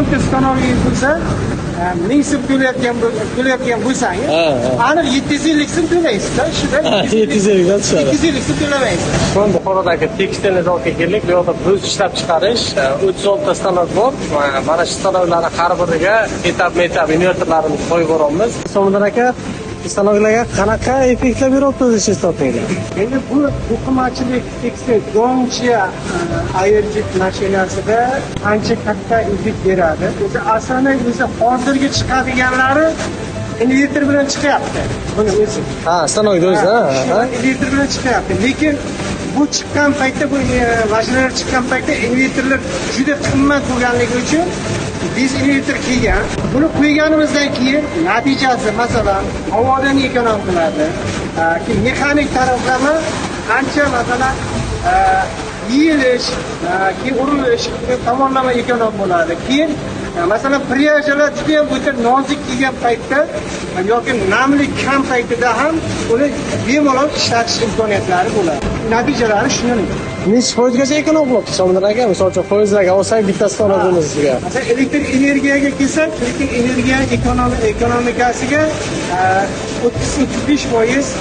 o'nta stanog'ingiz bo'lsa, ming so'm to'layotgan bo'lsangiz, aniq 750 so'm to'laysiz-da, shunda 750 dan tushadi. 250 so'm to'lamaysiz. Bugun Buxorodagi tekstilni zalga keldik. Bu yerda biz ishlab chiqarish 30 ta stanok bor. Mana shu stanoklarning har biriga etap invertorlarimizni qo'yib boramiz. So'mdan aka, stanoklarga qanaqa effektlar beryapsiz ishlatishda? Endi bu to'qimachilik tekstil doncha ayirjik mashinasida ancha katta effekt beradi. O'zi asosan hozirgi chiqadiganlari invertor bilan chiqyapti. Buni o'zi. Stanokda o'zi, invertor bilan chiqyapti. Lekin bu chiqqan paytda, bu mashinalar chiqqan paytda invertorlar juda qimmat bo'lganligi uchun biz invertor kelgan. Buni qo'yganimizdan keyin natijasi, masalan, havodan ekonom qiladi. Keyin mexanik taraflama ancha, masalan, yeyilish, keyin urilish tomonlama ekonom bo'ladi. Keyin masalan, pryajalar juda ham o'ta nozik kelgan paytda yoki namlik kam paytida ham uni bemalol ishlatish imkoniyatlari bo'ladi. Natijalari shunday. Necha foizgacha ekonom bo'lyapti so'mdan aka? Misol uchun foizlarga olsak, bitta stanok bo'lmasa sizga. Masalan, elektr energiyaga kelsak, elektr energiya ekonomikasiga 30-35%,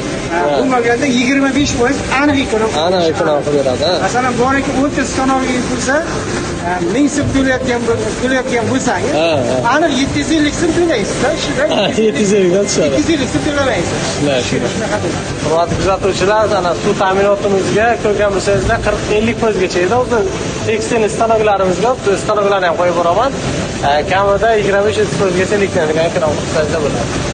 bo'lmaganda 25% aniq ekonom. Aniq ekonom qilib beradi. Masalan, boriki 10 ta stanogingiz bo'lsa, 1000 so'm to'layotgan bo'lsangiz, aniq 750 so'm to'laysiz-da, shunda 750 dan tushadi. 250 so'm to'lamaysiz. Shunaqa bo'ladi. Hurmatli kuzatuvchilar, ana suv ta'minotimizga ko'rgan bo'lsangizlar 40-50% gacha edi. O'zi tekstil stanoklarimizga stanoklarni ham qo'yib boraman. Kamida 25-30% gacha elektr energiya ekonom qilsangiz bo'ladi.